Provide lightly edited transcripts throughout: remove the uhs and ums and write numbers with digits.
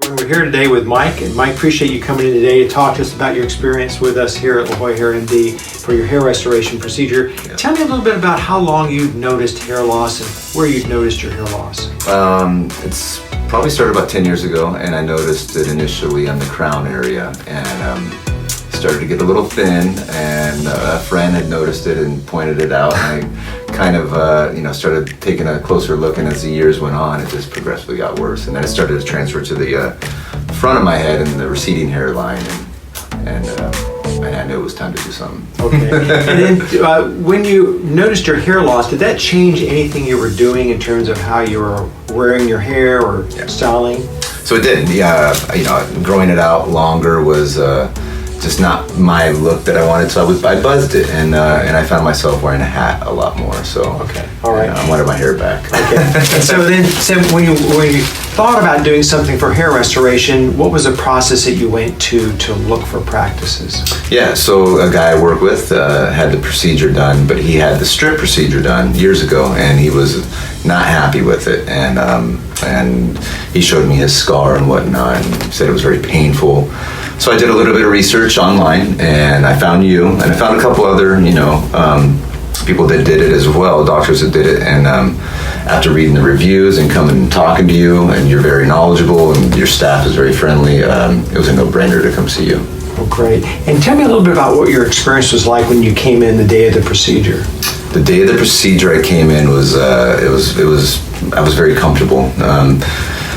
We're here today with Mike, and Mike, appreciate you coming in today to talk to us about your experience with us here at La Jolla Hair MD for your hair restoration procedure. Yeah. Tell me a little bit about how long you've noticed hair loss and where you've noticed your hair loss. It's probably started about 10 years ago, and I noticed it initially on the crown area, and started to get a little thin, and a friend had noticed it and pointed it out, and I kind of started taking a closer look, and as the years went on, it just progressively got worse, and then it started to transfer to the front of my head and the receding hairline, and I knew it was time to do something. Okay. And then when you noticed your hair loss, did that change anything you were doing in terms of how you were wearing your hair or styling? So it did. Yeah, growing it out longer was just not my look that I wanted, so I buzzed it, and I found myself wearing a hat a lot more. So okay, all right, I wanted my hair back. Okay. And so then, when you thought about doing something for hair restoration, what was the process that you went to look for practices? Yeah, so a guy I work with had the procedure done, but he had the strip procedure done years ago, and he was not happy with it, and he showed me his scar and whatnot, and said it was very painful. So I did a little bit of research online, and I found you, and I found a couple other, people that did it as well, doctors that did it, and after reading the reviews and coming and talking to you, and you're very knowledgeable, and your staff is very friendly, it was a no-brainer to come see you. Oh, great. And tell me a little bit about what your experience was like when you came in the day of the procedure. The day of the procedure I came in was, I was very comfortable.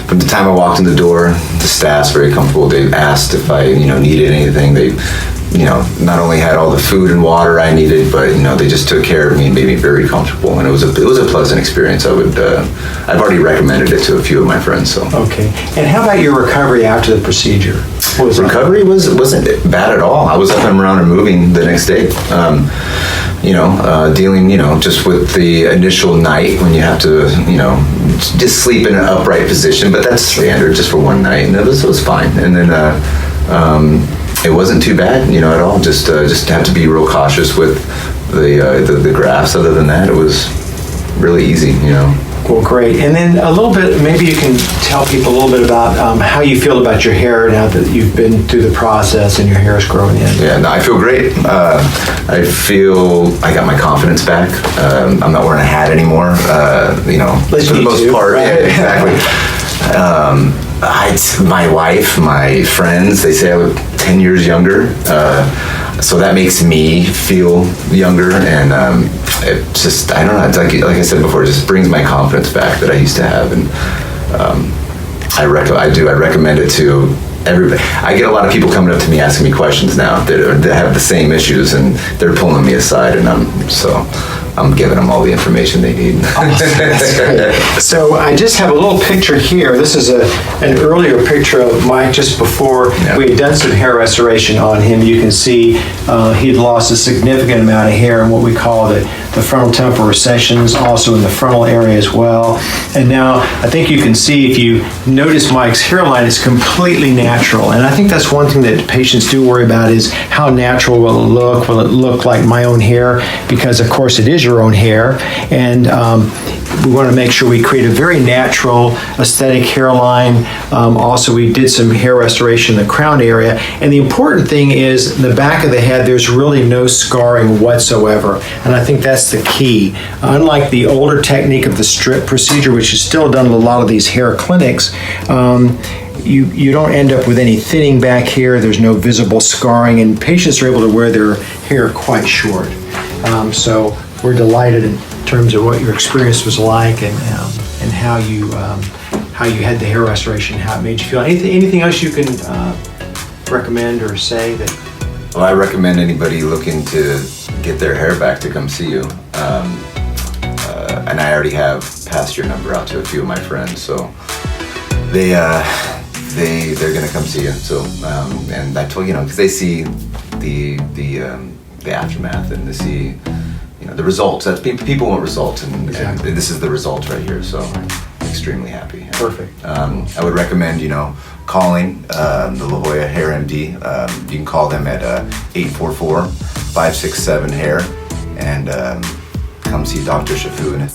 From the time I walked in the door, the staff's very comfortable. They asked if I, needed anything. They, not only had all the food and water I needed, but they just took care of me and made me very comfortable. And it was a pleasant experience. I've already recommended it to a few of my friends. So. Okay. And how about your recovery after the procedure? Recovery wasn't bad at all. I was up and around and moving the next day. Dealing, just with the initial night when you have to, just sleep in an upright position, but that's standard just for one night, and it was fine. And then it wasn't too bad, at all. Just have to be real cautious with the grafts. Other than that, it was really easy, Well, great. And then a little bit, maybe you can tell people a little bit about how you feel about your hair now that you've been through the process and your hair is growing in. Yeah, no, I feel great. I feel I got my confidence back. I'm not wearing a hat anymore, for the most part. Right? Yeah, exactly. My wife, my friends, they say I look 10 years younger. So that makes me feel younger, and it just, I don't know, it's like I said before, it just brings my confidence back that I used to have, and I recommend it to everybody. I get a lot of people coming up to me asking me questions now that have the same issues, and they're pulling me aside, and I'm giving them all the information they need. Awesome. That's great. So I just have a little picture here. This is an earlier picture of Mike just before we had done some hair restoration on him. You can see he'd lost a significant amount of hair in what we call the frontal temporal recessions, also in the frontal area as well. And now I think you can see, if you notice Mike's hairline is completely natural. And I think that's one thing that patients do worry about, is how natural will it look? Will it look like my own hair? Because of course it is your own hair, and we want to make sure we create a very natural aesthetic hairline. Also, we did some hair restoration in the crown area, and the important thing is in the back of the head there's really no scarring whatsoever, and I think that's the key. Unlike the older technique of the strip procedure, which is still done in a lot of these hair clinics, you don't end up with any thinning back here. There's no visible scarring, and patients are able to wear their hair quite short. So we're delighted in terms of what your experience was like, and how you had the hair restoration, how it made you feel. Anything else you can recommend or say that? Well, I recommend anybody looking to get their hair back to come see you. And I already have passed your number out to a few of my friends, so they're gonna come see you. So and I told because they see the aftermath, and they see the results. That's people want results, and this is the result right here. So extremely happy. Perfect. I would recommend calling the La Jolla Hair MD. You can call them at 844-567-HAIR and come see Dr. Shafun.